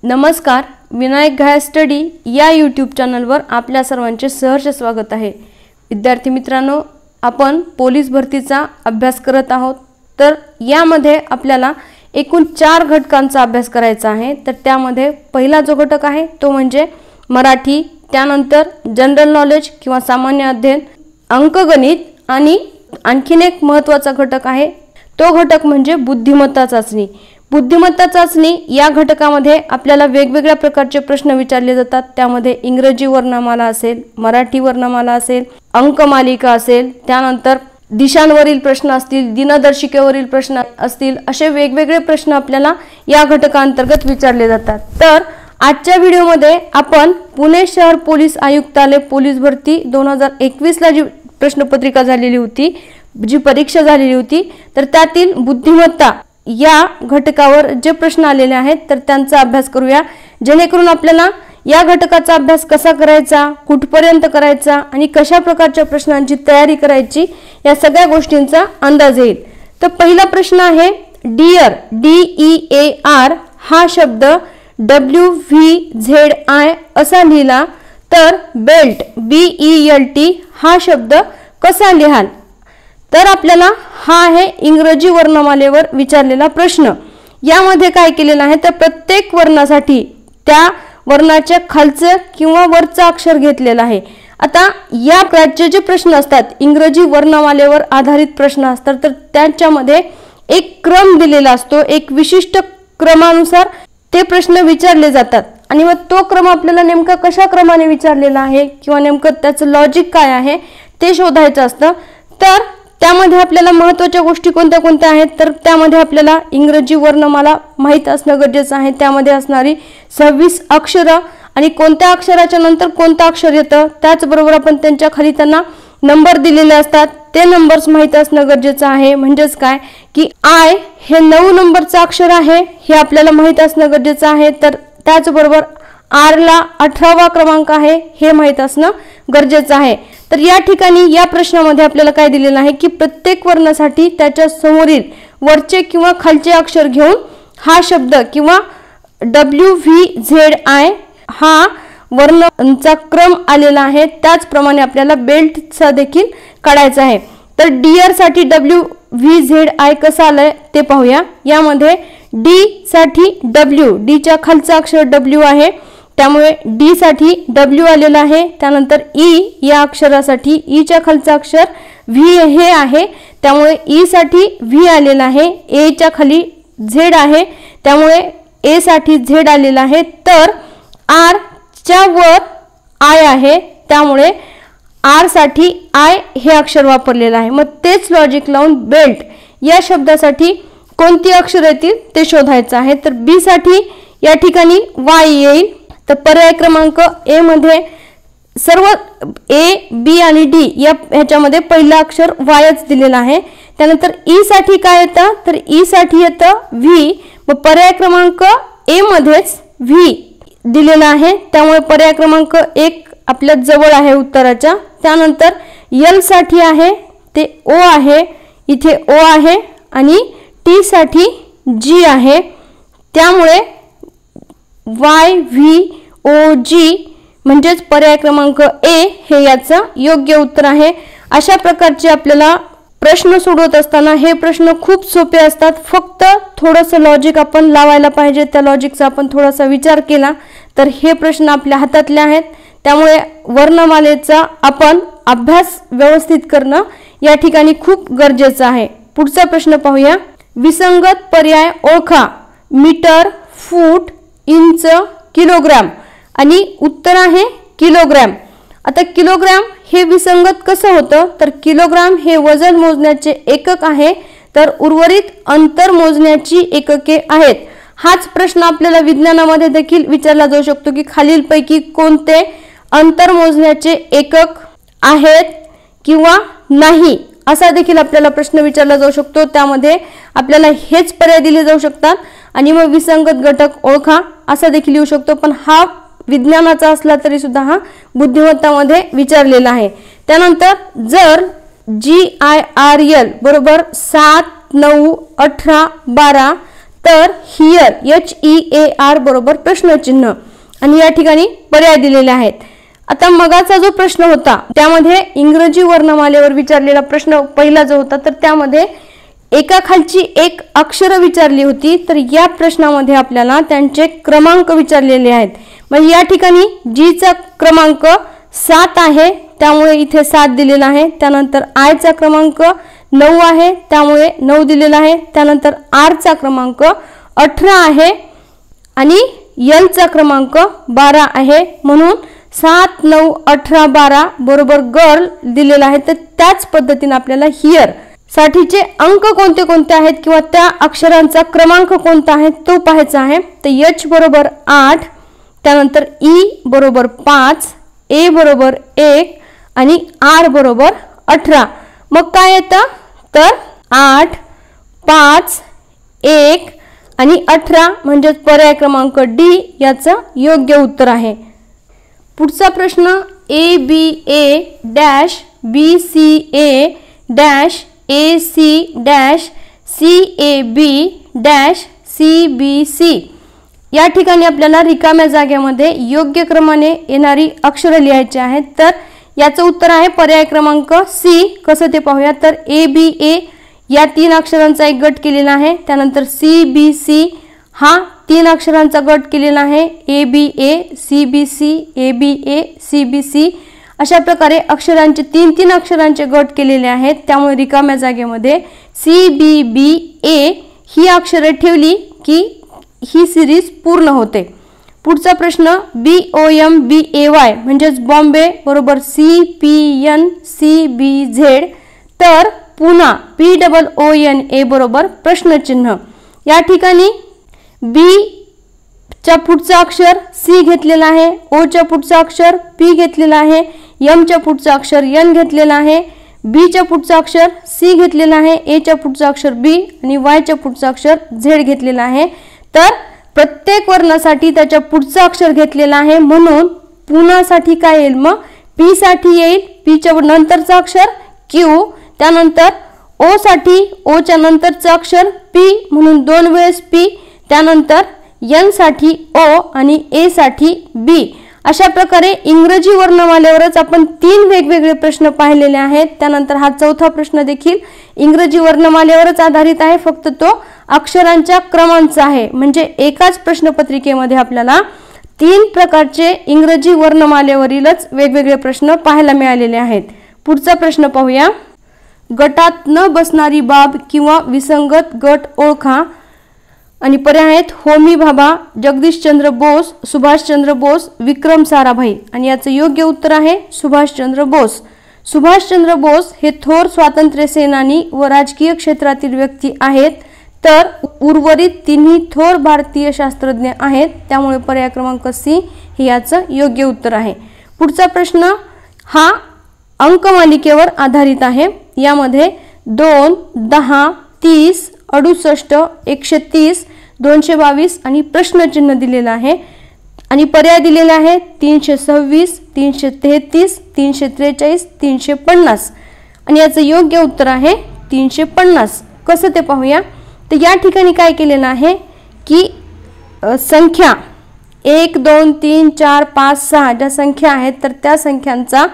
नमस्कार, विनायक घाया स्टडी या यूट्यूब चॅनलवर आपल्या सर्वांचे सहर्ष स्वागत आहे। विद्यार्थी मित्रांनो, आपण पोलीस भरतीचा अभ्यास करत आहोत। तर यामध्ये आपल्याला एकूण 4 घटकांचा अभ्यास करायचा आहे। तर त्यामध्ये पहिला जो घटक आहे तो म्हणजे मराठी, त्यानंतर जनरल नॉलेज किंवा सामान्य अध्ययन, अंकगणित आणि आणखीन एक महत्त्वाचा घटक आहे तो घटक म्हणजे बुद्धिमत्ता चाचणी। बुद्धिमत्ता चाचणी या घटकामध्ये आपल्याला वेगवेगळ्या प्रकारचे प्रश्न विचारले जातात। त्यामध्ये इंग्रजी वर्णमाला असेल, मराठी वर्णमाला असेल, अंकमालिका असेल, त्यानंतर दिशांवरील प्रश्न असतील, दिनदर्शिकेवरील प्रश्न असतील, असे वेगवेगळे प्रश्न आपल्याला या घटकांतर्गत विचारले जातात। तर आजच्या व्हिडिओमध्ये आपण पुणे शहर पोलीस आयुक्तालय पोलीस भरती 2021 ला जी प्रश्नपत्रिका झालेली होती, जी परीक्षा झालेली होती, तर त्यातील बुद्धिमत्ता या घटकावर जे प्रश्न आलेले आहेत तर त्यांचा अभ्यास करूया, जेणेकरून आपल्याला या घटकाचा अभ्यास कसा करायचा, कुठपर्यंत करायचा आणि कशा प्रकारच्या प्रश्नांची तयारी करायची या सगळ्या गोष्टींचा अंदाज येईल। तर पहिला प्रश्न आहे डिअर, DEAR हा शब्द WVZI असा लिहिला तर बेल्ट, BELT हा शब्द कसा लिहाल? तर आपल्याला हा आहे इंग्रजी वर्णमालेवर विचारलेला प्रश्न। यामध्ये काय केलेलं आहे तर प्रत्येक वर्णासाठी त्या वर्णाच्या खालचं किंवा वरचं अक्षर घेतलेलं आहे। आता या प्रकारचे जे प्रश्न असतात, इंग्रजी वर्णमालेवर आधारित प्रश्न असतात, तर त्यांच्यामध्ये एक क्रम दिलेला असतो, एक विशिष्ट क्रमानुसार ते प्रश्न विचारले जातात आणि मग तो क्रम आपल्याला नेमका कशा क्रमाने विचारलेला आहे किंवा नेमकं त्याचं लॉजिक काय आहे ते शोधायचं असतं। तर त्यामध्ये आपल्याला महत्त्वाच्या गोष्टी कोणत्या कोणत्या आहेत तर त्यामध्ये आपल्याला इंग्रजी वर्णमाला माहित असणं गरजेचं आहे। त्यामध्ये असणारी 26 अक्षरं आणि कोणत्या अक्षराच्या नंतर कोणतं अक्षर येतं, त्याचबरोबर आपण त्यांच्या खाली त्यांना नंबर दिलेले असतात, ते नंबर्स माहित असणं गरजेचं आहे। म्हणजेच काय की आय हे 9 नंबरचं अक्षर आहे हे आपल्याला माहित असणं गरजेचं आहे। तर त्याचबरोबर आर ला 18वा क्रमांक आहे हे माहित असणं गरजेचं आहे। तर या ठिकाणी या प्रश्नामध्ये आपल्याला काय दिलेलं आहे की प्रत्येक वर्णासाठी त्याच्या समोरील वरचे किंवा खालचे अक्षर घेऊन हा शब्द किंवा WVZI हा वर्णांचा क्रम आलेला आहे। त्याचप्रमाणे आपल्याला बेल्टचा देखील काढायचा आहे। तर डिअर साठी WVZI कसा आलाय ते पाहूया। यामध्ये D साठी W, D च्या खालचा अक्षर W आहे, त्यामुळे D साठी W आलेला आहे। त्यानंतर E या अक्षरासाठी E च्या खालचा अक्षर V हे आहे, त्यामुळे E साठी V आलेला आहे। A च्या खाली Z आहे, त्यामुळे A साठी Z आलेला आहे। तर R च्या वर I आहे, त्यामुळे R साठी I हे अक्षर वापरलेलं आहे। मग तेच लॉजिक लावून बेल्ट या शब्दासाठी कोणती अक्षर येतील ते शोधायचं आहे। तर B साठी या ठिकाणी Y येईल। तर पर्याय क्रमांक A मध्ये सर्व A, B आणि D या ह्याच्यामध्ये पहिला अक्षर Yच दिलेला आहे। त्यानंतर E साठी काय येतं तर E साठी येतं V, मग पर्याय क्रमांक A मध्येच V दिलेला आहे, त्यामुळे पर्याय क्रमांक 1 आपल्या जवळ आहे उत्तराच्या। त्यानंतर L साठी आहे ते O आहे, इथे O आहे आणि T साठी G आहे, त्यामुळे YVOG म्हणजेच पर्याय क्रमांक A हे याचं योग्य उत्तर आहे। अशा प्रकारचे आपल्याला प्रश्न सोडवत असताना हे प्रश्न खूप सोपे असतात, फक्त थोडंसं लॉजिक आपण लावायला पाहिजे, त्या लॉजिकचा आपण थोडासा विचार केला तर हे प्रश्न आपल्या हातातले आहेत। त्यामुळे वर्णमालेचा आपण अभ्यास व्यवस्थित करणं या ठिकाणी खूप गरजेचं आहे। पुढचा प्रश्न पाहूया। विसंगत पर्याय ओळखा, मीटर, फूट, इंच, किलोग्राम आणि उत्तर आहे किलोग्राम। आता किलोग्राम हे विसंगत कसं होतं तर किलोग्राम हे वजन मोजण्याचे एकक आहे, तर उर्वरित अंतर मोजण्याची एकके आहेत। हाच प्रश्न आपल्याला विज्ञानामध्ये देखील विचारला जाऊ शकतो की खालीलपैकी कोणते अंतर मोजण्याचे एकक आहेत किंवा नाही, असा देखील आपल्याला प्रश्न विचारला जाऊ शकतो। त्यामध्ये आपल्याला हेच पर्याय दिले जाऊ शकतात आणि मग विसंगत घटक ओळखा असा देखील येऊ शकतो, पण हा विज्ञानाचा असला तरी सुद्धा हा बुद्धिमत्तामध्ये विचारलेला आहे। त्यानंतर जर GIRL बरोबर 7, 9, 18, 12 तर हिअर HEAR बरोबर प्रश्नचिन्ह आणि या ठिकाणी पर्याय दिलेले आहेत. आता मगाचा जो प्रश्न होता त्यामध्ये इंग्रजी वर्णमालेवर विचारलेला प्रश्न पहिला जो होता तर त्यामध्ये एका खालची एक अक्षर विचारली होती. तर या प्रश्नामध्ये आपल्याला त्यांचे क्रमांक विचारलेले आहेत. म्हणजे या ठिकाणी जी चा क्रमांक 7 आहे त्यामुळे इथे 7 दिलेला आहे. त्यानंतर आय चा क्रमांक 9 आहे त्यामुळे 9 दिलेला आहे. त्यानंतर आर चा क्रमांक 18 आहे आणि एल चा क्रमांक 12 आहे. म्हणून 7, 9, 18, 12 बरोबर गर्ल दिलेला आहे. तर त्याच पद्धतीने आपल्याला हिअर साठीचे अंक कोणते कोणते आहेत किंवा त्या अक्षरांचा क्रमांक कोणता आहे तो पाहायचा आहे. तर H बरोबर 8, त्यानंतर E बरोबर 5, A बरोबर 1 आणि R बरोबर 18. मग काय येतं तर 8, 5, 1 आणि 18 म्हणजे पर्याय क्रमांक D याचं योग्य उत्तर आहे. पुढचा प्रश्न ABA dash BCA dash AC dash CAB dash CBC या ठिकाणी आपल्याला रिकाम्या जागेमध्ये योग्य क्रमाने येणारी अक्षरे लिहायची आहेत. तर याचं उत्तर आहे पर्याय क्रमांक C. कसं ते पाहूया. तर ABA या 3 अक्षरांचा एक गट केलेला आहे. त्यानंतर CBC हा 3 अक्षरांचा गट केलेला आहे. ABA CBC ABA CBC अशा प्रकारे अक्षरांचे 3 अक्षरांचे गट केलेले आहेत. त्यामुळे रिकाम्या जागेमध्ये CBBA ही अक्षरे ठेवली की ही सिरीज पूर्ण होते. पुढचा प्रश्न BOMBAY म्हणजेच बॉम्बे बरोबर CPN CBZ तर पुन्हा POONA बरोबर प्रश्नचिन्ह. या ठिकाणी B च्या पुढचा अक्षर C घेतलेला आहे. O च्या पुढचा अक्षर P घेतलेला आहे. M च्या पुढचा अक्षर N घेतलेला आहे. B च्या पुढचा अक्षर C घेतलेला आहे. A च्या पुढचा अक्षर B आणि Y च्या पुढचा अक्षर Z घेतलेला आहे. तर प्रत्येक वर्णासाठी त्याच्या पुढचं अक्षर घेतलेला आहे. म्हणून पुन्हासाठी काय येईल मग P साठी येईल P च्या नंतरचं अक्षर Q. त्यानंतर O साठी O च्या नंतरचं अक्षर P म्हणून 2 वेळेस P. त्यानंतर N साठी O आणि A साठी B. अशा प्रकारे इंग्रजी वर्णमालेवरच आपण 3 वेगवेगळे प्रश्न पाहिलेले आहेत. त्यानंतर हा चौथा प्रश्न देखील इंग्रजी वर्णमालेवरच आधारित आहे. फक्त तो अक्षरांच्या क्रमांचा आहे. म्हणजे एकाच प्रश्नपत्रिकेमध्ये आपल्याला 3 प्रकारचे इंग्रजी वर्णमालेवरीलच वेगवेगळे प्रश्न पाहायला मिळालेले आहेत. पुढचा प्रश्न पाहूया. गटात न बसणारी बाब किंवा विसंगत गट ओळखा आणि पर्याय आहेत होमी भाभा, जगदीशचंद्र बोस, सुभाषचंद्र बोस, विक्रम साराभाई आणि याचं योग्य उत्तर आहे सुभाषचंद्र बोस. सुभाषचंद्र बोस हे थोर स्वातंत्र्य सेनानी व राजकीय क्षेत्रातील व्यक्ती आहेत. तर उर्वरित 3 थोर भारतीय शास्त्रज्ञ आहेत. त्यामुळे पर्याय क्रमांक C हे याचं योग्य उत्तर आहे. पुढचा प्रश्न हा अंकमालिकेवर आधारित आहे. यामध्ये 2, 10, 30, 68, 130, 222 आणि प्रश्नचिन्ह दिलेलं आहे आणि पर्याय दिलेले आहे 326, 333, 343, 350 आणि याचं योग्य उत्तर आहे 350. कसं ते पाहूया. तर या ठिकाणी काय केलेलं आहे की संख्या 1, 2, 3, 4, 5, 6 ज्या संख्या आहेत तर त्या संख्यांचा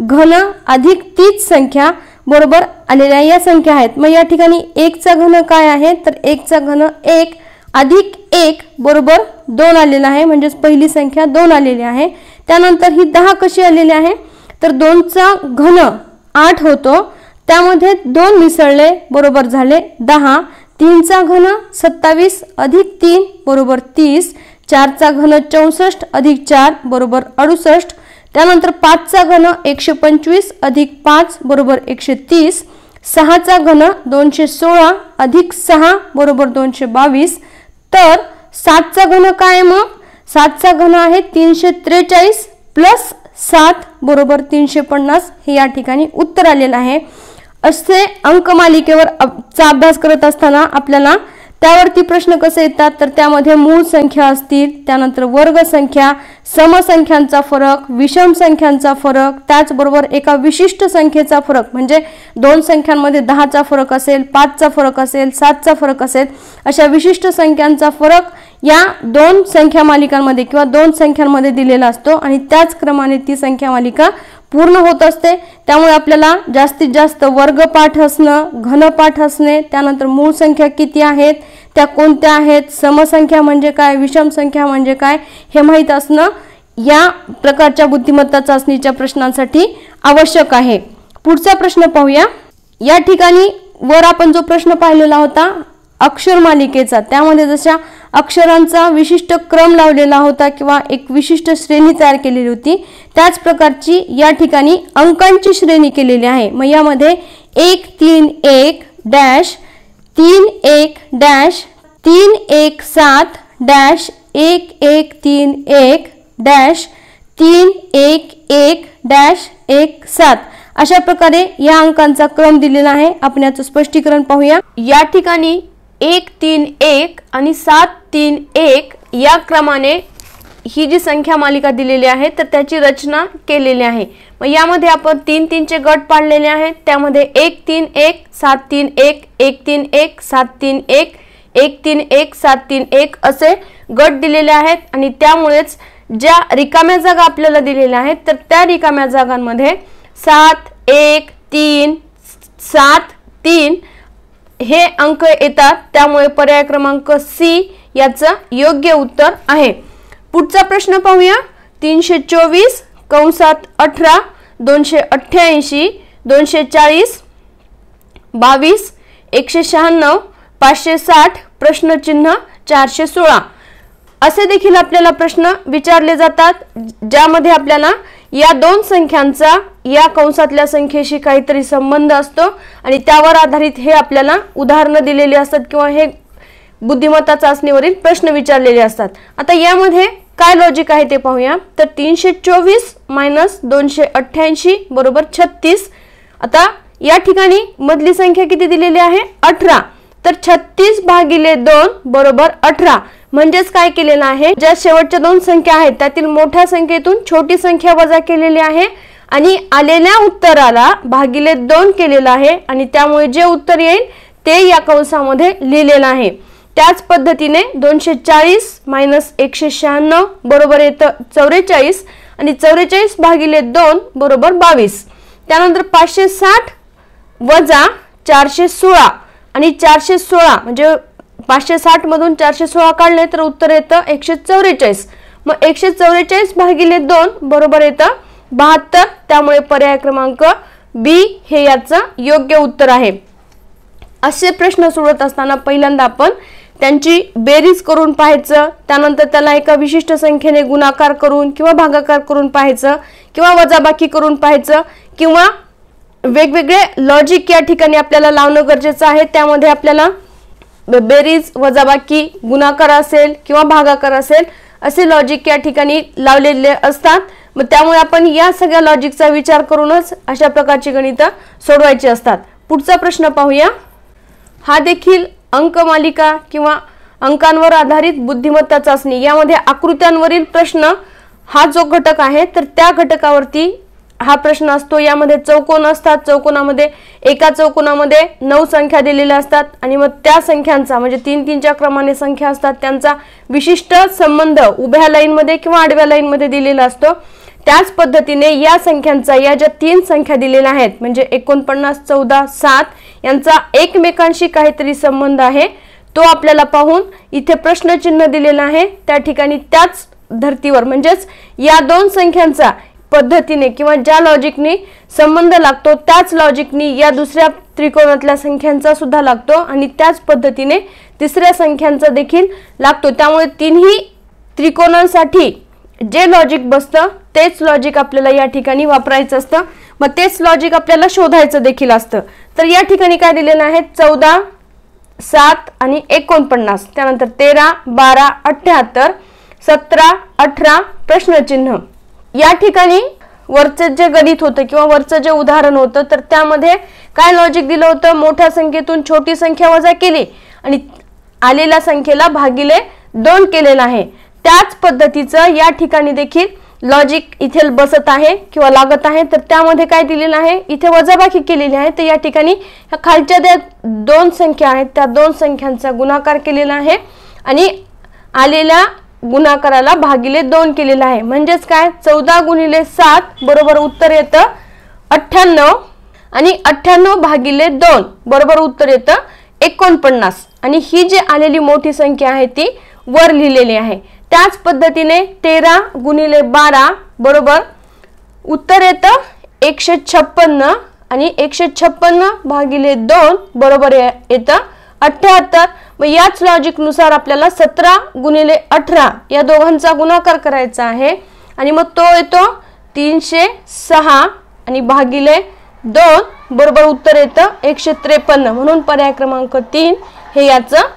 घन अधिक तीच संख्या बरोबर आलेल्या या संख्या आहेत. मग या ठिकाणी 1 चा घन काय आहे तर 1 चा घन 1 अधिक 1 बरोबर 2 आलेला आहे. म्हणजे पहिली संख्या 2 आलेली आहे. त्यानंतर ही 10 कशी आलेली आहे तर 2 चा घन 8 होतो. त्यामध्ये 2 मिसळले बरोबर झाले 10. 3 चा घन 27 अधिक 3 बरोबर 30. 4 चा घन 64 अधिक 4 बरोबर 68. त्यानंतर 5 चा घन 125 अधिक 5 बरोबर 130. 6 चा घन 216 अधिक 6 बरोबर 222. तर 7 चा घन काय मग 7 चा घन आहे 343 प्लस 7 बरोबर 350 हे या ठिकाणी उत्तर आलेलं आहे. असे अंकमालिकेवर चा अभ्यास करत असताना आपल्याला त्यावरती प्रश्न कसे येतात तर त्यामध्ये मूळ संख्या असतील, त्यानंतर वर्ग संख्या, समसंख्यांचा फरक, विषम संख्यांचा फरक, त्याचबरोबर एका विशिष्ट संख्येचा फरक म्हणजे दोन संख्यांमध्ये 10चा फरक असेल, 5चा फरक असेल, 7चा फरक असेल, अशा विशिष्ट संख्यांचा फरक या दोन संख्या मालिकांमध्ये किंवा दोन संख्यांमध्ये दिलेला असतो आणि त्याच क्रमाने ती संख्या मालिका पूर्ण होत असते। त्यामुळे आपल्याला जास्तीत जास्त वर्गपाठ असणं, घनपाठ असणे, त्यानंतर मूळ संख्या किती आहेत, त्या कोणत्या आहेत, समसंख्या म्हणजे काय, विषम संख्या म्हणजे काय हे माहीत असणं या प्रकारच्या बुद्धिमत्ता चाचणीच्या प्रश्नांसाठी आवश्यक आहे। पुढचा प्रश्न पाहूया। या ठिकाणी वर आपण जो प्रश्न पाहिलेला होता अक्षर मालिकेचा, त्यामध्ये जशा अक्षरांचा विशिष्ट क्रम लावलेला होता किंवा एक विशिष्ट श्रेणी तयार केलेली होती, त्याच प्रकारची या ठिकाणी अंकांची श्रेणी केलेली आहे। मग यामध्ये 1 3 1 dash 3 1 dash 3 1 7 dash 1 1 3 1 dash 3 1 1 dash 1 7 अशा प्रकारे या अंकांचा क्रम दिलेला आहे। आपण याचं स्पष्टीकरण पाहूया। या ठिकाणी 1 3 1 आणि 7 3 1 या क्रमाने ही जी संख्या मालिका दिलेली आहे तर त्याची रचना केलेली आहे। मग यामध्ये आपण 3 3 चे गट पाडलेले आहेत। त्यामध्ये 1 3 1 7 3 1 1 3 1 7 3 1 1 3 1 7 3 1 असे गट दिलेले आहेत आणि त्यामुळेच ज्या रिकाम्या जागा आपल्याला दिलेल्या आहेत तर त्या रिकाम्या जागांमध्ये 7 1 3 7 3 हे अंक येतात। त्यामुळे पर्याय क्रमांक सी याचं योग्य उत्तर आहे। पुढचा प्रश्न पाहूया। 324 कंसात 18 288 240 22 196 560 प्रश्नचिन्ह 416 असे देखील आपल्याला प्रश्न विचारले जातात, ज्यामध्ये आपल्याला या दोन संख्यांचा या कंसातल्या संख्येशी काहीतरी संबंध असतो आणि त्यावर आधारित हे आपल्याला उदाहरणं दिलेली असतात किंवा हे बुद्धिमत्ता चाचणीवरील प्रश्न विचारलेले असतात। आता यामध्ये काय लॉजिक आहे ते पाहूया। तर 324 - 288 बरोबर 36। आता या ठिकाणी मधली संख्या किती दिलेली आहे 18, तर 36 भागिले 2 बरोबर 18 म्हणजेच काय केलेलं आहे, ज्या शेवटच्या दोन संख्या आहेत त्यातील मोठ्या संख्येतून छोटी संख्या वजा केलेली आहे आणि आलेल्या उत्तराला भागिले 2 केलेला आहे आणि त्यामुळे जे उत्तर येईल ते या कंसामध्ये लिहिलेलं आहे। त्याच पद्धतीने 240 - 196 बरोबर येतं 44 आणि 44 भागिले 2 बरोबर 22। त्यानंतर 560 वजा 416 आणि 416 म्हणजे 560 मधून 416 काढले तर उत्तर येतं 144। मग 144 भागिले 2 बरोबर येतं 72। त्यामुळे पर्याय क्रमांक बी हे याचं योग्य उत्तर आहे। असे प्रश्न सोडवत असताना पहिल्यांदा आपण त्यांची बेरीज करून पाहायचं, त्यानंतर त्याला एका विशिष्ट संख्येने गुणाकार करून किंवा भागाकार करून पाहायचं किंवा वजाबाकी करून पाहायचं किंवा वेगवेगळे लॉजिक या ठिकाणी आपल्याला लावणं गरजेचं आहे। त्यामध्ये आपल्याला बेरीज, वजाबाकी, गुणाकार असेल किंवा भागाकार असेल असे लॉजिक या ठिकाणी लावलेले असतात। मग त्यामुळे आपण या सगळ्या लॉजिकचा विचार करूनच अशा प्रकारची गणितं सोडवायची असतात। पुढचा प्रश्न पाहूया। हा देखील अंकमालिका किंवा अंकांवर आधारित बुद्धिमत्ता चाचणी, यामध्ये आकृत्यांवरील प्रश्न हा जो घटक आहे तर त्या घटकावरती हा प्रश्न असतो। यामध्ये चौकोन असतात, चौकोनामध्ये एका चौकोनामध्ये 9 संख्या दिलेल्या असतात आणि मग त्या संख्यांचा म्हणजे 3 3 च्या क्रमाने संख्या असतात त्यांचा विशिष्ट संबंध उभ्या लाईनमध्ये किंवा आडव्या लाईनमध्ये दिलेला असतो। त्याच पद्धतीने या संख्यांचा या ज्या 3 संख्या दिलेल्या आहेत म्हणजे 49 14 7 यांचा एकमेकांशी काहीतरी संबंध आहे, तो आपल्याला पाहून इथे प्रश्नचिन्ह दिलेला आहे त्या ठिकाणी त्याच धर्तीवर म्हणजेच या दोन संख्यांचा पद्धतीने किंवा ज्या लॉजिकनी संबंध लागतो त्याच लॉजिकनी या दुसऱ्या त्रिकोणातल्या संख्यांचा सुद्धा लागतो आणि त्याच पद्धतीने तिसऱ्या संख्यांचा देखील लागतो। त्यामुळे तिन्ही त्रिकोणांसाठी जे लॉजिक बसतं तेच लॉजिक आपल्याला या ठिकाणी वापरायचं असतं, मग तेच लॉजिक आपल्याला शोधायचं देखील असतं। तर या ठिकाणी काय दिलेलं आहे 14 7 आणि 49, त्यानंतर 13 12 78 17 18 प्रश्नचिन्ह। या ठिकाणी वरचं जे गणित होतं किंवा वरचं जे उदाहरण होतं तर त्यामध्ये काय लॉजिक दिलं होतं, मोठ्या संख्येतून छोटी संख्या वजा केली आणि आलेल्या संख्येला भागिले 2 केलेला आहे। त्याच पद्धतीचं या ठिकाणी देखील लॉजिक इथे बसत आहे किंवा लागत आहे। तर त्यामध्ये काय दिलेलं आहे, इथे वजाबाकी केलेली आहे। तर या ठिकाणी ह्या खालच्या ज्या 2 संख्या आहेत त्या 2 संख्यांचा गुणाकार केलेला आहे आणि आलेल्या गुणाकाराला भागिले 2 केलेला आहे। म्हणजेच काय 14 गुणिले 7 बरोबर उत्तर येतं 98 आणि 98 भागिले 2 बरोबर उत्तर येतं 49 आणि ही जी आलेली मोठी संख्या आहे ती वर लिहिलेली आहे। त्याच पद्धतीने 13 गुणिले 12 बरोबर उत्तर येतं 156 आणि 156 भागिले 2 बरोबर येतं 78। मग याच लॉजिक नुसार आपल्याला 17 गुणिले 18 या दोघांचा गुणाकार करायचा आहे आणि मग तो येतो 306 आणि भागिले 2 बरोबर उत्तर येतं 153। म्हणून पर्याय क्रमांक 3 हे याचं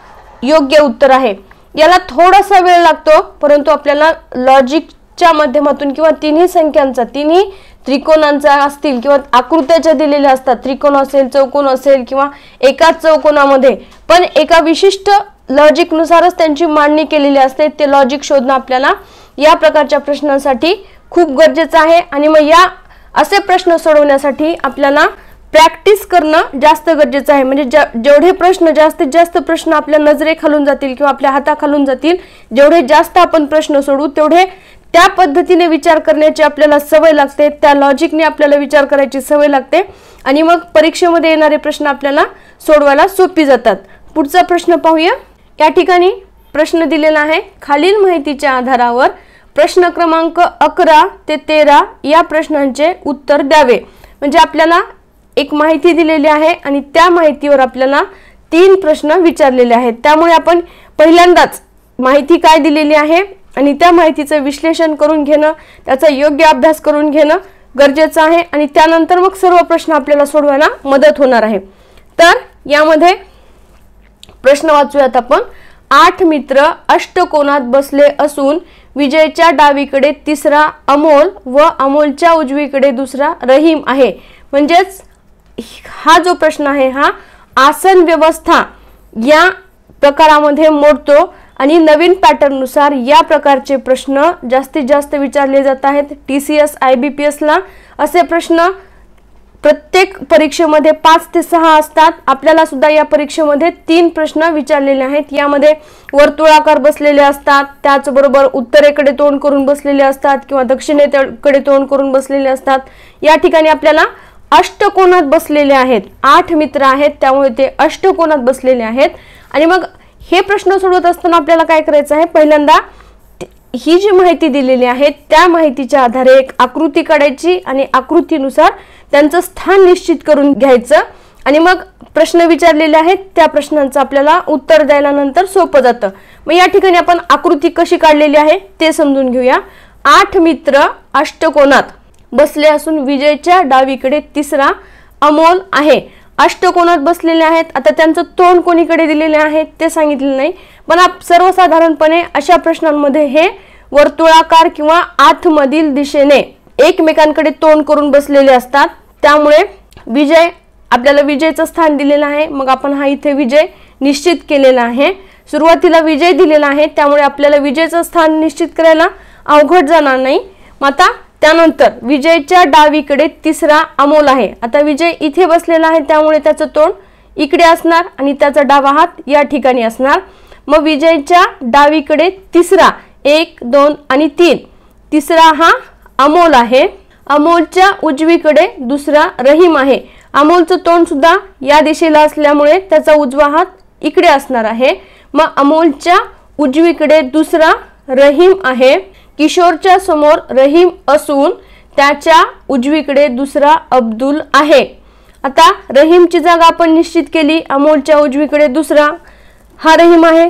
योग्य उत्तर आहे। याला थोडासा वेळ लागतो, परंतु आपल्याला लॉजिकच्या माध्यमातून किंवा तिन्ही संख्यांचा, तिन्ही त्रिकोणांचा असतील किंवा आकृत्याच्या दिलेल्या असतात, त्रिकोण असेल, चौकोन असेल किंवा एकाच चौकोनामध्ये पण एका विशिष्ट लॉजिक नुसारच त्यांची मांडणी केलेली असते, ते लॉजिक शोधणं आपल्याला या प्रकारच्या प्रश्नांसाठी खूप गरजेचं आहे। आणि मग या असे प्रश्न सोडवण्यासाठी आपल्याला प्रॅक्टिस करणं जास्त गरजेचं आहे। म्हणजे जेवढे प्रश्न जास्तीत जास्त प्रश्न आपल्या नजरेखालून जातील किंवा आपल्या हाताखालून जातील, जेवढे जास्त आपण प्रश्न सोडवू तेवढे त्या पद्धतीने विचार करण्याची आपल्याला सवय लागते, त्या लॉजिकने आपल्याला विचार करायची सवय लागते आणि मग परीक्षेमध्ये येणारे प्रश्न आपल्याला सोडवायला सोपी जातात। पुढचा प्रश्न पाहूया। या ठिकाणी प्रश्न दिलेला आहे, खालील माहितीच्या आधारावर प्रश्न क्रमांक 11 ते 13 या प्रश्नांचे उत्तर द्यावे। म्हणजे आपल्याला एक माहिती दिलेली आहे आणि त्या माहितीवर आपल्याला 3 प्रश्न विचारलेले आहेत। त्यामुळे आपण पहिल्यांदाच माहिती काय दिलेली आहे आणि त्या माहितीचं विश्लेषण करून घेणं, त्याचा योग्य अभ्यास करून घेणं गरजेचं आहे आणि त्यानंतर मग सर्व प्रश्न आपल्याला सोडवायला मदत होणार आहे। तर यामध्ये प्रश्न वाचूयात आपण। 8 मित्र अष्टकोनात बसले असून विजयच्या डावीकडे तिसरा अमोल व अमोलच्या उजवीकडे दुसरा रहीम आहे। म्हणजेच हा जो प्रश्न आहे हा आसन व्यवस्था या प्रकारामध्ये मोडतो आणि नवीन पॅटर्न नुसार या प्रकारचे प्रश्न जास्तीत जास्त विचारले जात आहेत। TCS IBPS ला असे प्रश्न प्रत्येक परीक्षेमध्ये 5 ते 6 असतात। आपल्याला सुद्धा या परीक्षेमध्ये 3 प्रश्न विचारलेले आहेत। यामध्ये वर्तुळाकार बसलेले असतात, त्याचबरोबर उत्तरेकडे तोंड करून बसलेले असतात किंवा दक्षिणेकडे तोंड करून बसलेले असतात। या ठिकाणी आपल्याला अष्टकोनात बसलेले आहेत, 8 मित्र आहेत त्यामुळे ते अष्टकोनात बसलेले आहेत। आणि मग हे प्रश्न सोडवत असताना आपल्याला काय करायचं आहे, पहिल्यांदा ही जी माहिती दिलेली आहे त्या माहितीच्या आधारे एक आकृती काढायची आणि आकृतीनुसार त्यांचं स्थान निश्चित करून घ्यायचं आणि मग प्रश्न विचारलेले आहेत त्या प्रश्नांचं आपल्याला उत्तर द्यायला नंतर सोपं जातं। मग या ठिकाणी आपण आकृती कशी काढलेली आहे ते समजून घेऊया। 8 मित्र अष्टकोनात बसले असून विजयच्या डावीकडे तिसरा अमोल आहे। अष्टकोनात बसलेले आहेत, आता त्यांचं तोंड कोणीकडे दिलेले आहे ते सांगितले नाही, पण सर्वसाधारणपणे अशा प्रश्नांमध्ये हे वर्तुळाकार किंवा आतमधील दिशेने एकमेकांकडे तोंड करून बसलेले असतात। त्यामुळे विजय, आपल्याला विजयचं स्थान दिलेलं आहे, मग आपण हा इथे विजय निश्चित केलेला आहे। सुरुवातीला विजय दिलेला आहे त्यामुळे आपल्याला विजयचं स्थान निश्चित करायला अवघड जाणार नाही। मग आता त्यानंतर विजयच्या डावीकडे तिसरा अमोल आहे। आता विजय इथे बसलेला आहे त्यामुळे त्याचं तोंड इकडे असणार आणि त्याचा डावा हात या ठिकाणी असणार। मग विजयच्या डावीकडे तिसरा 1, 2 आणि 3, तिसरा हा अमोल आहे। अमोलच्या उजवीकडे दुसरा रहीम आहे। अमोलचं तोंड सुद्धा या दिशेला असल्यामुळे त्याचा उजवा हात इकडे असणार आहे। मग अमोलच्या उजवीकडे दुसरा रहीम आहे। किशोरच्या समोर रहीम असून त्याच्या उजवीकडे दुसरा अब्दुल आहे। आता रहीमची जागा आपण निश्चित केली, अमोलच्या उजवीकडे दुसरा हा रहीम आहे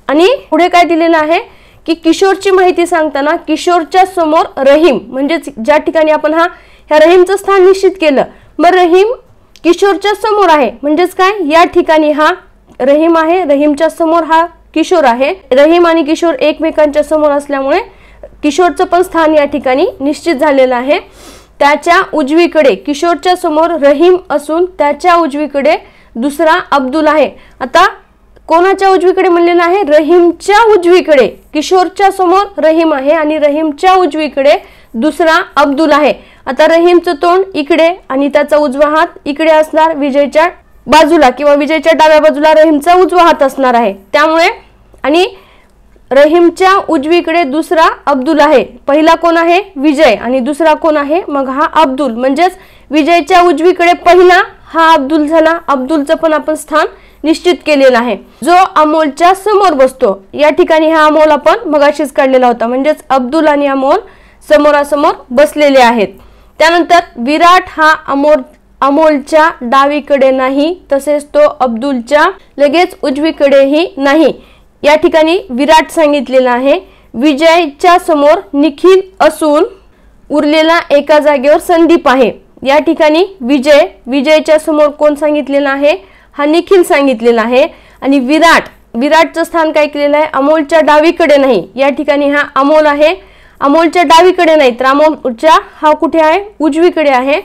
आणि पुढे काय दिलेलं आहे की किशोरची माहिती सांगताना किशोरच्या समोर रहीम, म्हणजे ज्या ठिकाणी आपण ह्या रहीमचं स्थान निश्चित केलं, मग रहीम किशोरच्या समोर आहे म्हणजेच काय, या ठिकाणी हा रहीम आहे, रहीमच्या समोर हा किशोर आहे। रहीम आणि किशोर एकमेकांच्या समोर असल्यामुळे किशोरचं पण स्थान या ठिकाणी निश्चित झालेलं आहे। त्याच्या उजवीकडे किशोरच्या समोर रहीम असून त्याच्या उजवीकडे दुसरा अब्दुल आहे। आता कोणाच्या उजवीकडे म्हणलेला आहे? रहीमच्या उजवीकडे. किशोरच्या समोर रहीम आहे आणि रहीमच्या उजवीकडे दुसरा अब्दुल आहे. आता रहीमचं तोंड इकडे आणि त्याचा उजवा हात इकडे असणार विजयच्या बाजूला किंवा विजयच्या डाव्या बाजूला रहीमचा उजवा हात असणार आहे. त्यामुळे आणि रहीमच्या उजवीकडे दुसरा अब्दुल आहे. पहिला कोण आहे? विजय आणि दुसरा कोण आहे? मग हा अब्दुल. म्हणजेच विजयच्या उजवीकडे पहिला हा अब्दुल झाला. अब्दुलचं पण आपण स्थान निश्चित केलेलं आहे. जो अमोलच्या समोर बसतो, या ठिकाणी हा अमोल आपण मगाशीच काढलेला होता. म्हणजेच अब्दुल आणि अमोल समोरासमोर बसलेले आहेत. त्यानंतर विराट हा अमोलच्या डावीकडे नाही, तसेच तो अब्दुलच्या लगेच उजवीकडेही नाही. या ठिकाणी विराट सांगितलेला आहे. विजयच्या समोर निखिल असून उरलेला एका जागेवर संदीप आहे. या ठिकाणी विजयच्या समोर कोण सांगितलेला आहे? हा निखिल सांगितलेला आहे. आणि विराटचं स्थान काय केलेलं आहे? अमोलच्या डावीकडे नाही. या ठिकाणी हा अमोल आहे. अमोलच्या डावीकडे नाही तर अमोलच्या हा कुठे आहे? उजवीकडे आहे.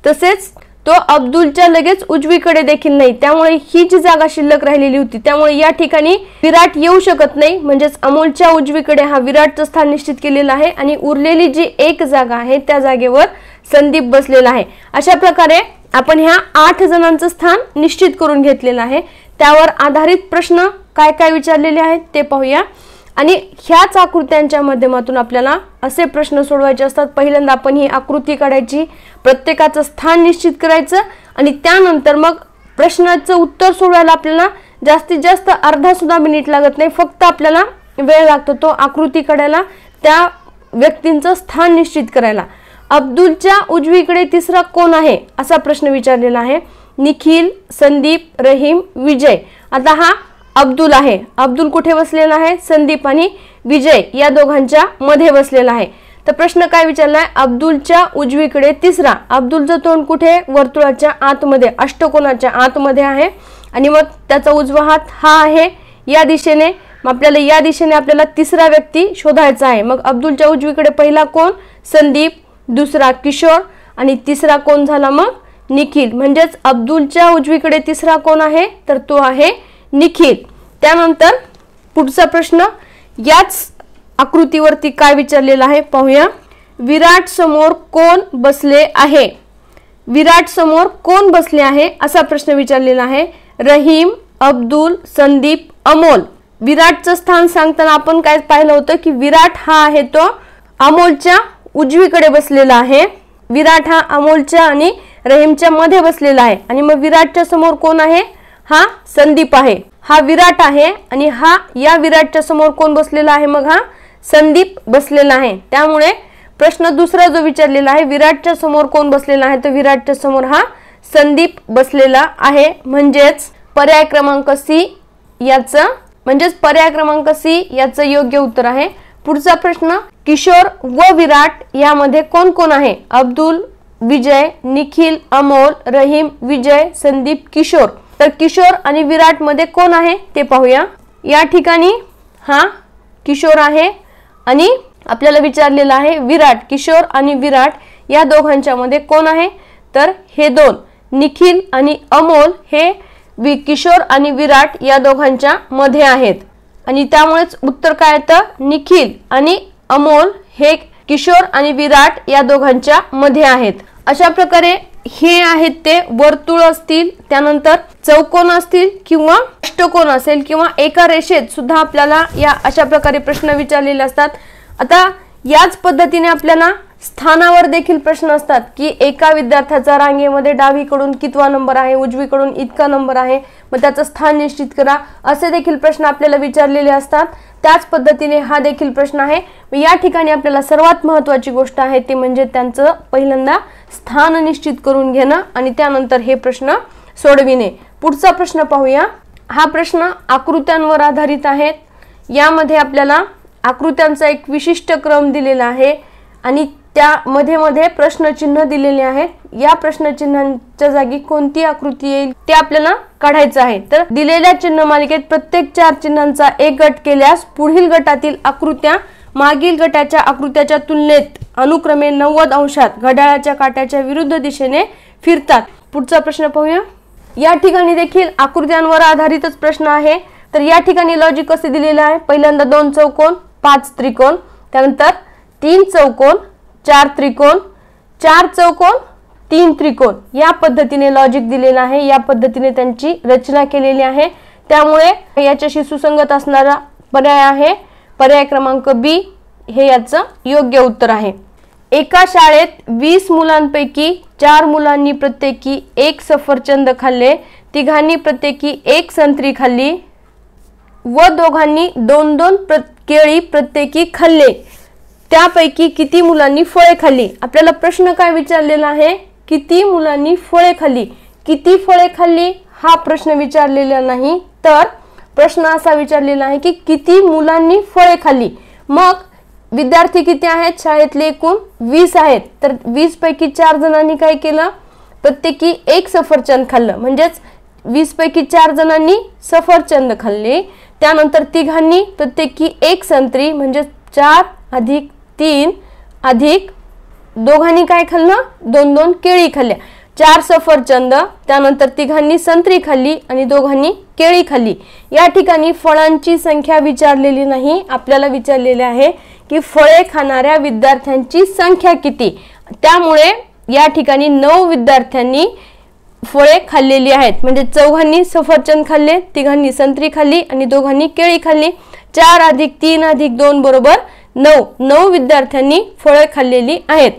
तसेच तो अब्दुलच्या लगेच उजवीकडे देखील नाही. त्यामुळे ही जी जागा शिल्लक राहिलेली होती, त्यामुळे या ठिकाणी विराट येऊ शकत नाही. म्हणजेच अमोलच्या उजवीकडे हा विराटचं स्थान निश्चित केलेलं आहे आणि उरलेली जी एक जागा आहे त्या जागेवर संदीप बसलेला आहे. अशा प्रकारे आपण ह्या 8 जणांचं स्थान निश्चित करून घेतलेलं आहे. त्यावर आधारित प्रश्न काय काय विचारलेले आहेत ते पाहूया. आणि ह्याच आकृत्यांच्या माध्यमातून आपल्याला असे प्रश्न सोडवायचे असतात. पहिल्यांदा आपण ही आकृती काढायची, प्रत्येकाचं स्थान निश्चित करायचं आणि त्यानंतर मग प्रश्नाचं उत्तर सोडवायला आपल्याला जास्तीत जास्त अर्धा सुद्धा मिनिट लागत नाही. फक्त आपल्याला वेळ लागतो तो आकृती काढायला, त्या व्यक्तींचं स्थान निश्चित करायला. अब्दुलच्या उजवीकडे तिसरा कोण आहे असा प्रश्न विचारलेला आहे. निखिल, संदीप, रहीम, विजय. आता हा अब्दुल आहे. अब्दुल कुठे बसलेला आहे? संदीप आणि विजय या दोघांच्या मध्ये बसलेला आहे. तर प्रश्न काय विचारलाय? अब्दुलच्या उजवीकडे तिसरा. अब्दुलचं तोंड कुठे? वर्तुळाच्या आतमध्ये, अष्टकोनाच्या आतमध्ये आहे आणि मग त्याचा उजवा हात हा आहे या दिशेने. या दिशेने आपल्याला तिसरा व्यक्ती शोधायचा आहे. मग अब्दुलच्या उजवीकडे पहिला कोण? संदीप, दुसरा किशोर आणि तिसरा कोण झाला मग? निखिल. म्हणजेच अब्दुलच्या उजवीकडे तिसरा कोण आहे? तर तो आहे निखिल. त्यानंतर पुढचा प्रश्न याच आकृतीवरती काय विचारलेला आहे पाहूया. विराट समोर कोण बसले आहे? विराट समोर कोण बसले आहे असा प्रश्न विचारलेला आहे. रहीम, अब्दुल, संदीप, अमोल. विराटचं स्थान सांगताना आपण काय पाहिलं होतं की विराट हा आहे तो अमोलच्या उजवीकडे बसलेला आहे. विराट हा अमोलच्या आणि रहीमच्या मध्ये बसलेला आहे. आणि मग विराटच्या समोर कोण आहे? हा संदीप आहे. हा विराट आहे आणि या विराटच्या समोर कोण बसलेला आहे? मग हा संदीप बसलेला आहे. त्यामुळे प्रश्न दुसरा जो विचारलेला आहे, विराटच्या समोर कोण बसलेला आहे? तर विराटच्या समोर हा संदीप बसलेला आहे. म्हणजेच पर्याय क्रमांक सी याचं योग्य उत्तर आहे. पुढचा प्रश्न, किशोर व विराट यामध्ये कोण कोण आहे? अब्दुल, विजय, निखिल, अमोल, रहीम, विजय, संदीप, किशोर. तर किशोर आणि विराट मध्ये कोण आहे ते पाहूया. या ठिकाणी हा किशोर आहे आणि आपल्याला विचारलेला आहे विराट. किशोर आणि विराट या दोघांच्या मध्ये कोण आहे? तर हे दोन निखिल आणि अमोल हे किशोर आणि विराट या दोघांच्या मध्ये आहेत आणि त्यामुळेच उत्तर काय येतं? निखिल आणि अमोल हे किशोर आणि विराट या दोघांच्या मध्ये आहेत. अशा प्रकारे हे आहेत ते वर्तुळ असतील, त्यानंतर चौकोन असतील किंवा अष्टकोन असेल किंवा एका रेषेत सुद्धा आपल्याला या अशा प्रकारे प्रश्न विचारलेले असतात. आता याच पद्धतीने आपल्याला स्थानावर देखील प्रश्न असतात की एका विद्यार्थ्याचा रांगेमध्ये डावीकडून कितवा नंबर आहे, उजवीकडून इतका नंबर आहे, मग त्याचं स्थान निश्चित करा. असे देखील प्रश्न आपल्याला विचारलेले असतात. त्याच पद्धतीने हा देखील प्रश्न आहे. या ठिकाणी आपल्याला सर्वात महत्त्वाची गोष्ट आहे ते म्हणजे त्यांचं पहिल्यांदा स्थान निश्चित करून घेणं आणि त्यानंतर हे प्रश्न सोडविणे. पुढचा प्रश्न पाहूया. हा प्रश्न आकृत्यांवर आधारित आहे. यामध्ये आपल्याला आकृत्यांचा एक विशिष्ट क्रम दिलेला आहे आणि त्या मध्ये प्रश्नचिन्ह दिलेले आहेत. या प्रश्नचिन्हांच्या जागी कोणती आकृती येईल ते आपल्याला काढायचं आहे. तर दिलेल्या चिन्ह मालिकेत प्रत्येक 4 चिन्हांचा एक गट केल्यास पुढील गटातील आकृत्या मागील गटाच्या आकृत्याच्या तुलनेत अनुक्रमे 90 अंशात घड्याळाच्या काट्याच्या विरुद्ध दिशेने फिरतात. पुढचा प्रश्न पाहूया. या ठिकाणी देखील आकृत्यांवर आधारितच प्रश्न आहे. तर या ठिकाणी लॉजिक कसे दिलेलं आहे, पहिल्यांदा 2 चौकोन 5 त्रिकोण, त्यानंतर 3 चौकोन 4 त्रिकोण, 4 चौकोन 3 त्रिकोण, या पद्धतीने लॉजिक दिलेलं आहे, या पद्धतीने त्यांची रचना केलेली आहे। त्यामुळे याच्याशी सुसंगत असणारा पर्याय आहे पर्याय क्रमांक बी, हे याचं योग्य उत्तर आहे। एका शाळेत 20 मुलांपैकी 4 मुलांनी प्रत्येकी 1 सफरचंद खाल्ले, तिघांनी प्रत्येकी 1 संत्री खाल्ली व दोघांनी 2-2 केळी प्रत्येकी खाल्ले, त्यापैकी किती मुलांनी फळे खाल्ली। आपल्याला प्रश्न काय विचारलेला आहे, किती मुलांनी फळे खाल्ली, किती फळे खाल्ली हा प्रश्न विचारलेला नाही, तर प्रश्न असा विचारलेला आहे की किती मुलांनी फळे खाल्ली। मग विद्यार्थी किती आहेत, शाळेतले एकूण 20 आहेत, तर 20 पैकी 4 जणांनी काय केलं, प्रत्येकी 1 सफरचंद खाल्लं, म्हणजेच 20 पैकी 4 जणांनी सफरचंद खाल्ले। त्यानंतर तिघांनी प्रत्येकी 1 संत्री, म्हणजे 4 अधिक 3 अधिक दोघांनी काय खाल्लं, 2-2 केळी खाल्ल्या, 4 सफरचंद, त्यानंतर तिघांनी संत्री खाल्ली आणि दोघांनी केळी खाल्ली। या ठिकाणी फळांची संख्या विचारलेली नाही, आपल्याला विचारलेले आहे की फळे खाणाऱ्या विद्यार्थ्यांची संख्या किती। त्यामुळे या ठिकाणी 9 विद्यार्थ्यांनी फळे खाल्लेली आहेत, म्हणजे चौघांनी सफरचंद खाल्ले, तिघांनी संत्री खाल्ली आणि दोघांनी केळी खाल्ली। 4 अधिक 3 अधिक 2 बरोबर 9 विद्यार्थ्यांनी फळे खाल्लेली आहेत।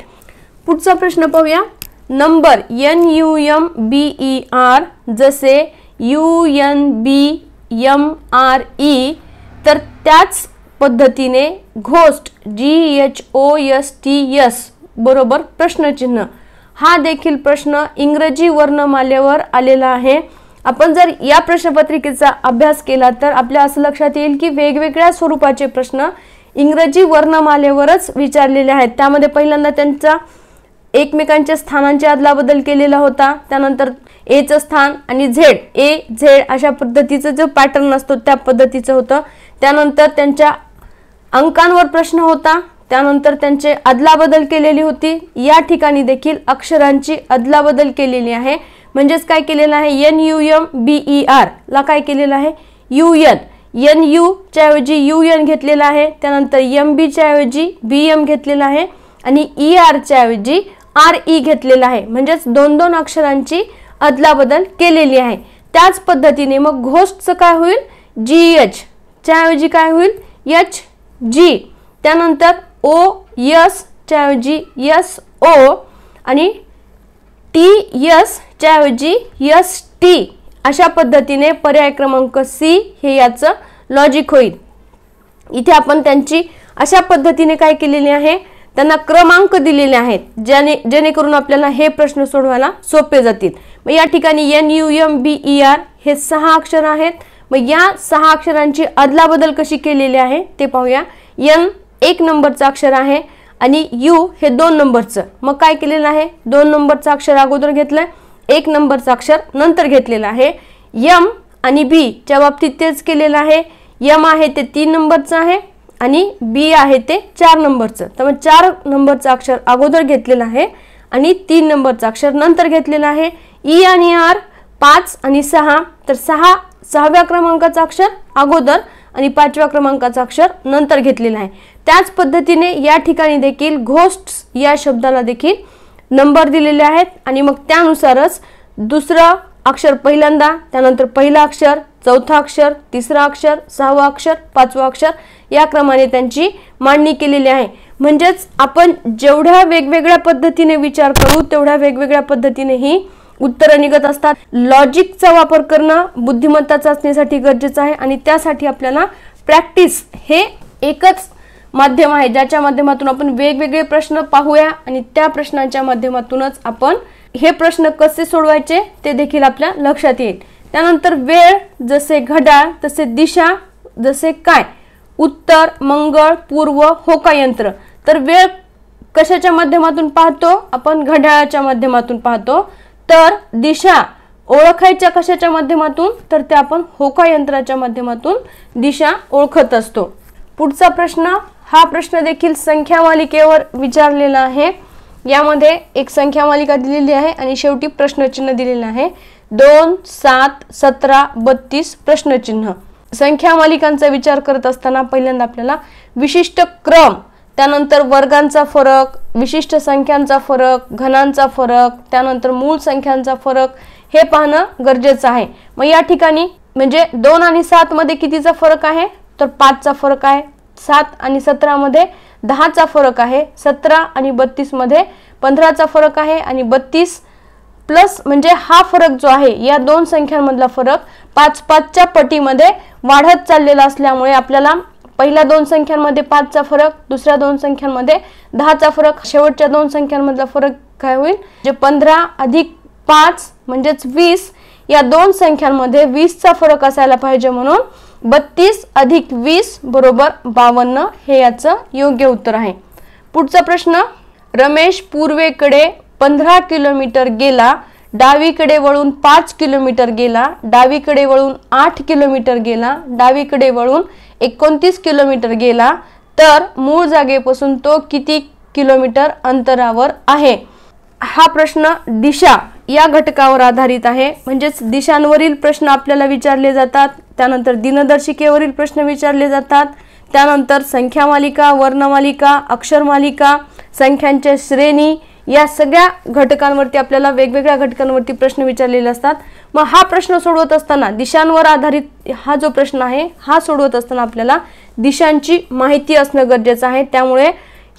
पुढचा प्रश्न पाहूया। नंबर NUMBER जसे UNBMRE, तर त्याच पद्धतीने घोस्ट GHOSTS बरोबर प्रश्नचिन्ह, हा देखील प्रश्न इंग्रजी वर्णमालेवर आलेला आहे। आपण जर या प्रश्नपत्रिकेचा अभ्यास केला तर आपल्या असं लक्षात येईल की वेगवेगळ्या स्वरूपाचे प्रश्न इंग्रजी वर्णमालेवरच विचारलेले आहेत। त्यामध्ये पहिल्यांदा त्यांचा एकमेकांच्या स्थानांची अदलाबदल केलेला होता, त्यानंतर एचं स्थान आणि झेड ए झेड अशा पद्धतीचं जो पॅटर्न असतो त्या पद्धतीचं होतं। त्यानंतर त्यांच्या अंकांवर प्रश्न होता, त्यानंतर त्यांचे अदलाबदल केलेली होती। या ठिकाणी देखील अक्षरांची अदलाबदल केलेली आहे, म्हणजेच काय केलेलं आहे, NUMBER ला काय केलेलं आहे, UN, NU च्या ऐवजी UN घेतलेला आहे, त्यानंतर MB च्या ऐवजी BM घेतलेला आहे आणि ER च्या ऐवजी RE घेतलेला आहे, म्हणजेच 2-2 अक्षरांची अदलाबदल केलेली आहे। त्याच पद्धतीने मग घोस्टचं काय होईल, GH च्या ऐवजी काय होईल, HG, त्यानंतर OS च्या ऐवजी SO आणि TS च्या ऐवजी ST, अशा पद्धतीने पर्याय क्रमांक C हे याचं लॉजिक होईल। इथे आपण त्यांची अशा पद्धतीने काय केलेली आहे, त्यांना क्रमांक दिलेले आहेत, जेणेकरून आपल्याला हे प्रश्न सोडवायला सोपे जातील। मग या ठिकाणी NUMBER हे 6 अक्षर आहेत। मग या 6 अक्षरांची अदलाबदल कशी केलेली आहे ते पाहूया। N 1 नंबरचं अक्षर आहे आणि U हे 2 नंबरचं, मग काय केलेलं आहे, 2 नंबरचं अक्षर अगोदर घेतलंय, 1 नंबरचं अक्षर नंतर घेतलेलं आहे। M आणि B च्या बाबतीत तेच केलेलं आहे, M आहे ते 3 नंबरचं आहे आणि B आहे ते 4 नंबरचं, तर मग 4 नंबरचं अक्षर अगोदर घेतलेलं आहे आणि 3 नंबरचं अक्षर नंतर घेतलेलं आहे। E आणि R 5 आणि 6, तर 6व्या क्रमांकाचं अक्षर अगोदर आणि 5व्या क्रमांकाचं अक्षर नंतर घेतलेलं आहे। त्याच पद्धतीने या ठिकाणी देखील घोस्ट्स या शब्दाला देखील नंबर दिलेले आहेत आणि मग त्यानुसारच दुसरं अक्षर पहिल्यांदा, त्यानंतर पहिला अक्षर, चौथा अक्षर, तिसरा अक्षर, 6वा अक्षर, 5वा अक्षर, या क्रमाने त्यांची मांडणी केलेली आहे। म्हणजेच आपण जेवढ्या वेगवेगळ्या पद्धतीने विचार करू तेवढ्या वेगवेगळ्या पद्धतीने ही उत्तरं निघत असतात। लॉजिकचा वापर करणं बुद्धिमत्ता चाचणीसाठी गरजेचं आहे आणि त्यासाठी आपल्याला प्रॅक्टिस हे एकच माध्यम आहे, ज्याच्या माध्यमातून आपण वेगवेगळे प्रश्न पाहूया आणि त्या प्रश्नांच्या माध्यमातूनच आपण हे प्रश्न कसे सोडवायचे ते देखील आपल्या लक्षात येईल। त्यानंतर वेळ जसे घड्याळ तसे दिशा जसे काय, उत्तर मंगळ पूर्व होकायंत्र, तर वेळ कशाच्या माध्यमातून पाहतो आपण, घड्याळाच्या माध्यमातून पाहतो, तर दिशा ओळखायच्या कशाच्या माध्यमातून, तर ते आपण होकायंत्राच्या माध्यमातून दिशा ओळखत असतो। पुढचा प्रश्न, हा प्रश्न देखील संख्या मालिकेवर विचारलेला आहे। यामध्ये एक संख्या मालिका दिलेली आहे आणि शेवटी प्रश्नचिन्ह दिलेलं आहे। 2, 7, 17, 32 प्रश्नचिन्ह। संख्या मालिकांचा विचार करत असताना पहिल्यांदा आपल्याला विशिष्ट क्रम, त्यानंतर वर्गांचा फरक, विशिष्ट संख्यांचा फरक, घनांचा फरक, त्यानंतर मूळ संख्यांचा फरक हे पाहणं गरजेचं आहे। मग या ठिकाणी म्हणजे 2 आणि 7 मध्ये कितीचा फरक आहे, तर 5 चा फरक आहे। 7 आणि 17 मध्ये 10 चा फरक आहे। 17 आणि 32 मध्ये 15 चा फरक आहे आणि 32 प्लस म्हणजे हा फरक जो आहे या दोन संख्यांमधला फरक 5-5 च्या पटीमध्ये वाढत चाललेला असल्यामुळे आपल्याला पहिल्या दोन संख्यांमध्ये 5 चा फरक, दुसऱ्या दोन संख्यांमध्ये 10 चा फरक, शेवटच्या दोन संख्यांमधला फरक काय होईल, जे 15 अधिक 5 म्हणजेच 20 या दोन संख्यांमध्ये 20 चा फरक असायला पाहिजे, म्हणून 32 अधिक 20 बरोबर 52 हे याचं योग्य उत्तर आहे। पुढचा प्रश्न, रमेश पूर्वेकडे 15 किलोमीटर गेला, डावीकडे वळून 5 किलोमीटर गेला, डावीकडे वळून 8 किलोमीटर गेला, डावीकडे वळून 29 किलोमीटर गेला, तर मूळ जागेपासून तो किती किलोमीटर अंतरावर आहे। हा प्रश्न दिशा या घटकावर आधारित आहे, म्हणजेच दिशांवरील प्रश्न आपल्याला विचारले जातात, त्यानंतर दिनदर्शिकेवरील प्रश्न विचारले जातात, त्यानंतर संख्या मालिका, वर्णमालिका, अक्षर मालिका, संख्यांच्या श्रेणी या सगळ्या घटकांवरती आपल्याला वेगवेगळ्या घटकांवरती प्रश्न विचारलेले असतात। मग हा प्रश्न सोडवत असताना दिशांवर आधारित हा जो प्रश्न आहे हा सोडवत असताना आपल्याला दिशांची माहिती असणं गरजेचं आहे। त्यामुळे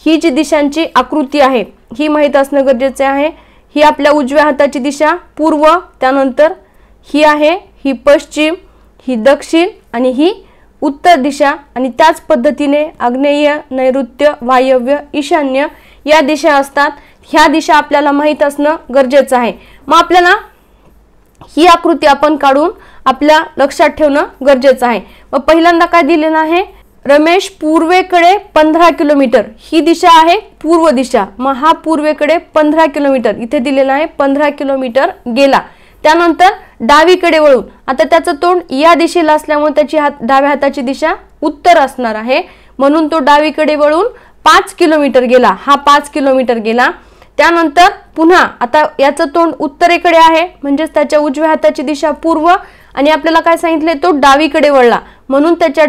ही जी दिशांची आकृती आहे ही माहित असणं गरजेचे आहे। ही आपल्या उजव्या हाताची दिशा पूर्व, त्यानंतर ही आहे ही पश्चिम, ही दक्षिण आणि ही उत्तर दिशा, आणि त्याच पद्धतीने आग्नेय, नैऋत्य, वायव्य, ईशान्य या दिशा असतात। ह्या दिशा आपल्याला माहित असणं गरजेचं आहे। मग आपल्याला ही आकृती आपण काढून आपल्या लक्षात ठेवणं गरजेचं आहे। मग पहिल्यांदा काय दिलेलं आहे, रमेश पूर्वेकडे 15 किलोमीटर, ही दिशा आहे पूर्व दिशा, मग हा पूर्वेकडे 15 किलोमीटर इथे दिलेला आहे 15 किलोमीटर गेला। त्यानंतर डावीकडे वळून, आता त्याचं तोंड या दिशेला असल्यामुळे त्याची डाव्या हाताची दिशा उत्तर असणार आहे, म्हणून तो डावीकडे वळून 5 किलोमीटर गेला, हा 5 किलोमीटर गेला। त्यानंतर पुन्हा आता याचं तोंड उत्तरेकडे आहे, म्हणजेच त्याच्या उजव्या हाताची दिशा पूर्व, आणि आपल्याला काय सांगितले, तो डावीकडे वळला, म्हणून त्याच्या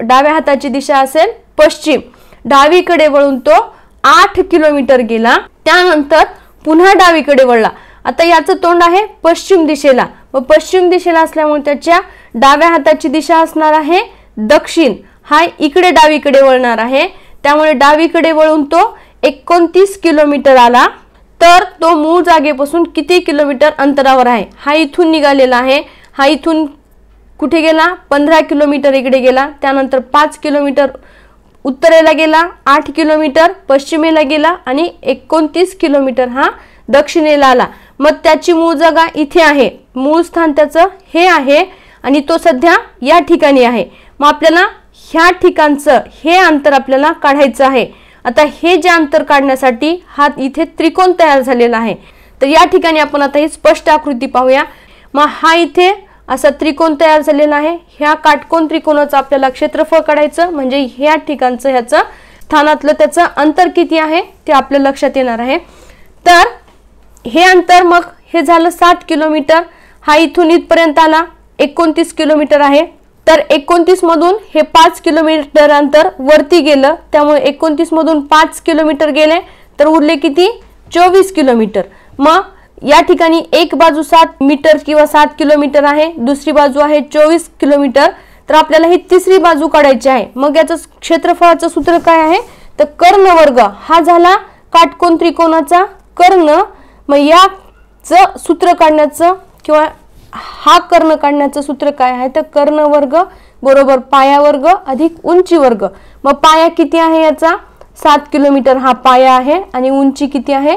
डाव्या हाताची दिशा असेल पश्चिम। डावीकडे वळून तो 8 किलोमीटर गेला, त्यानंतर पुन्हा डावीकडे वळला। आता याचं तोंड आहे पश्चिम दिशेला, व पश्चिम दिशेला असल्यामुळे त्याच्या डाव्या हाताची दिशा असणार आहे दक्षिण, हा इकडे डावीकडे वळणार आहे, त्यामुळे डावीकडे वळून तो 29 किलोमीटर आला। तर तो मूळ जागेपासून किती किलोमीटर अंतरावर आहे, हा इथून निघालेला आहे, हा इथून कुठे गेला, 15 किलोमीटर इकडे गेला, त्यानंतर 5 किलोमीटर उत्तरेला गेला, 8 किलोमीटर पश्चिमेला गेला आणि 29 किलोमीटर हा दक्षिणेला आला। मग त्याची मूळ जागा इथे आहे, मूळ स्थान त्याचं हे आहे आणि तो सध्या या ठिकाणी आहे। मग आपल्याला ह्या ठिकाणचं हे अंतर आपल्याला काढायचं आहे। आता हे जे अंतर काढण्यासाठी हा इथे त्रिकोण तयार झालेला आहे, तर या ठिकाणी आपण आता ही स्पष्ट आकृती पाहूया। मग हा इथे असा त्रिकोण तयार झालेला आहे, ह्या काटकोन त्रिकोणाचं आपल्याला क्षेत्रफळ काढायचं, म्हणजे ह्या ठिकाणचं ह्याचं स्थानातलं त्याचं अंतर किती आहे ते आपल्या लक्षात येणार आहे। तर हे अंतर मग हे झालं 7 किलोमीटर, हा इथून इथपर्यंत आला 29 किलोमीटर आहे। तर 29 मधून हे 5 किलोमीटर अंतर वरती गेलं, त्यामुळे 29 मधून 5 किलोमीटर गेले तर उरले किती, 24 किलोमीटर। मग या ठिकाणी एक बाजू 7 मीटर किंवा 7 किलोमीटर आहे, दुसरी बाजू आहे 24 किलोमीटर, तर आपल्याला ही तिसरी बाजू काढायची आहे। मग याचं क्षेत्रफळाचं सूत्र काय आहे, तर कर्ण वर्ग, हा झाला काटकोन त्रिकोणाचा कर्ण। मग याचं सूत्र काढण्याचं किंवा हा कर्ण काढण्याचं सूत्र काय आहे, तर कर्ण वर्ग बरोबर पाया वर्ग अधिक उंची वर्ग। मग पाया किती आहे याचा, 7 किलोमीटर हा पाया आहे आणि उंची किती आहे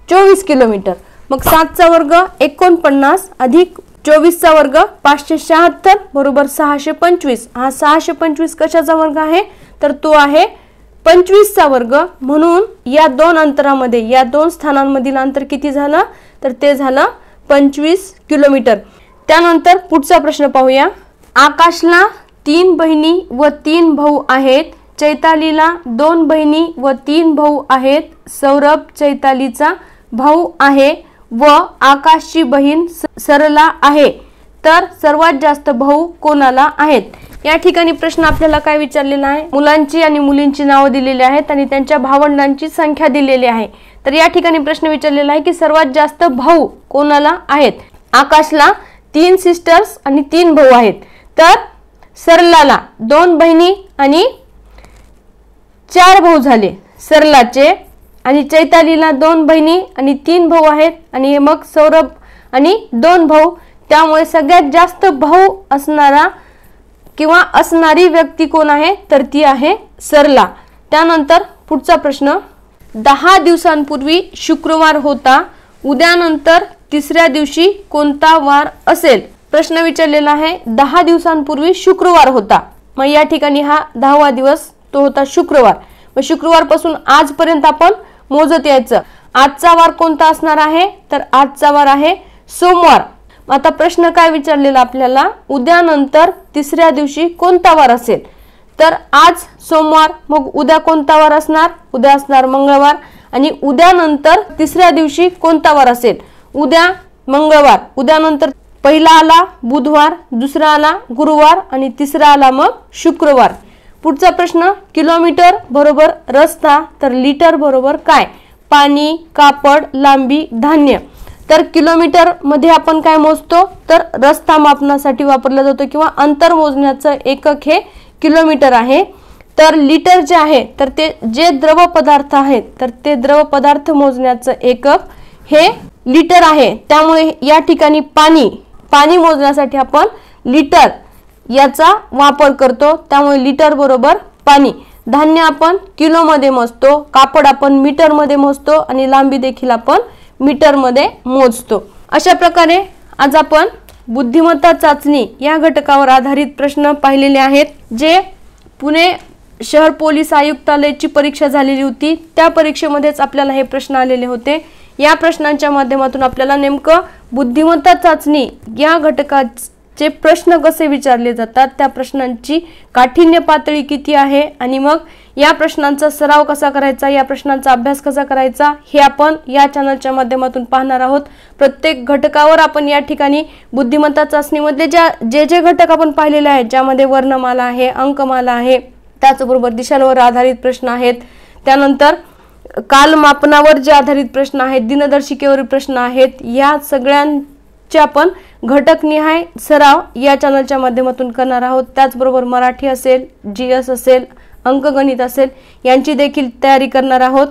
24 किलोमीटर। मग 7 चा वर्ग 49 अधिक 24 चा वर्ग 576 बरोबर 625। हा 625 कशाचा वर्ग आहे, तर तो आहे 25 चा वर्ग, म्हणून या दोन अंतरामध्ये या दोन स्थानांमधील अंतर किती झालं, तर ते झालं 25 किलोमीटर। त्यानंतर पुढचा प्रश्न पाहूया, आकाशला 3 बहिणी व 3 भाऊ आहेत, चैतालीला 2 बहिणी व 3 भाऊ आहेत, सौरभ चैतालीचा भाऊ आहे व आकाशची बहीण सरला आहे, तर सर्वात जास्त भाऊ कोणाला आहेत। या ठिकाणी प्रश्न आपल्याला काय विचारलेला आहे, मुलांची आणि मुलींची नावं दिलेली आहेत आणि त्यांच्या भावंडांची संख्या दिलेली आहे। तर या ठिकाणी प्रश्न विचारलेला आहे की सर्वात जास्त भाऊ कोणाला आहेत। आकाशला 3 सिस्टर्स आणि 3 भाऊ आहेत। तर सरलाला 2 बहिणी आणि 4 भाऊ झाले सरलाचे, आणि चैतालीला 2 बहिणी आणि 3 भाऊ आहेत, आणि मग सौरभ आणि 2 भाऊ, त्यामुळे सगळ्यात जास्त भाऊ असणारा किंवा असणारी व्यक्ती कोण आहे, तर ती आहे सरला। त्यानंतर पुढचा प्रश्न, 10 दिवसांपूर्वी शुक्रवार होता, उद्यानंतर तिसऱ्या दिवशी कोणता वार असेल। प्रश्न विचारलेला आहे 10 दिवसांपूर्वी शुक्रवार होता, मग या ठिकाणी हा 10वा दिवस तो होता शुक्रवार। मग शुक्रवार पासून आजपर्यंत आपण मोजत यायचं। आजचा वार कोणता असणार आहे, तर आजचा वार आहे सोमवार। आता प्रश्न काय विचारलेला आपल्याला, उद्यानंतर तिसऱ्या दिवशी कोणता वार असेल। तर आज सोमवार, मग उद्या कोणता वार असणार, उद्या असणार मंगळवार, आणि उद्यानंतर तिसऱ्या दिवशी कोणता वार असेल, उद्या मंगळवार। उद्यानंतर पहिला आला बुधवार, दुसरा आला गुरुवार आणि तिसरा आला मग शुक्रवार। पुढचा प्रश्न, किलोमीटर बरोबर रस्ता तर लिटर बरोबर काय, पाणी, कापड, लांबी, धान्य। तर किलोमीटर मध्ये आपण काय मोजतो, तर रस्ता मापनासाठी वापरला जातो किंवा अंतर मोजण्याचं एकक हे किलोमीटर आहे। तर लिटर जे आहे तर ते जे द्रव पदार्थ आहेत तर ते द्रव पदार्थ मोजण्याचं एकक हे लिटर आहे। त्यामुळे या ठिकाणी पाणी मोजण्यासाठी आपण लिटर याचा वापर करतो, त्यामुळे लिटर बरोबर पाणी। धान्य आपण किलो मध्ये मोजतो, कापड आपण मीटर मध्ये मोजतो आणि लांबी देखील आपण मीटर मध्ये मोजतो। अशा प्रकारे आज आपण बुद्धिमत्ता चाचणी या घटकावर आधारित प्रश्न पाहिलेले आहेत। जे पुणे शहर पोलीस आयुक्तालयाची परीक्षा झालेली होती त्या परीक्षेमध्येच आपल्याला हे प्रश्न आलेले होते। या प्रश्नांच्या माध्यमातून आपल्याला नेमकं बुद्धिमत्ता चाचणी या घटकाचे प्रश्न कसे विचारले जातात, त्या प्रश्नांची काठिण्य पातळी किती आहे आणि मग या प्रश्नांचा सराव कसा करायचा, या प्रश्नांचा अभ्यास कसा करायचा हे आपण या चॅनलच्या माध्यमातून पाहणार आहोत। प्रत्येक घटकावर आपण या ठिकाणी बुद्धिमत्ता चाचणीमध्ये जे घटक आपण पाहिलेले आहेत, ज्यामध्ये वर्णमाला आहे, अंकमाला आहे, त्याचबरोबर दिशांवर आधारित प्रश्न आहेत, त्यानंतर कालमापनावर जे आधारित प्रश्न आहेत, दिनदर्शिकेवरील प्रश्न आहेत, या सगळ्यांचे आपण घटकनिहाय सराव या चॅनलच्या माध्यमातून करणार आहोत। त्याचबरोबर मराठी असेल, GS असेल, अंकगणित असेल यांची देखील तयारी करणार आहोत।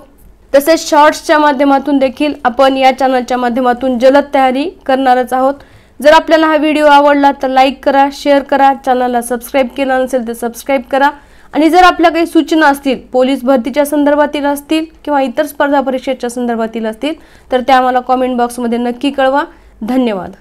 तसेच शॉर्ट्सच्या माध्यमातून देखील आपण या चॅनलच्या माध्यमातून जलद तयारी करणारच आहोत। जर आपल्याला हा व्हिडिओ आवडला तर लाईक करा, शेअर करा, चॅनलला सबस्क्राईब केलं नसेल तर सबस्क्राईब करा। आणि जर आपल्या काही सूचना असतील, पोलीस भरतीच्या संदर्भातील असतील किंवा इतर स्पर्धा परीक्षेच्या संदर्भातील असतील तर त्या आम्हाला कमेंट बॉक्समध्ये नक्की कळवा। धन्यवाद।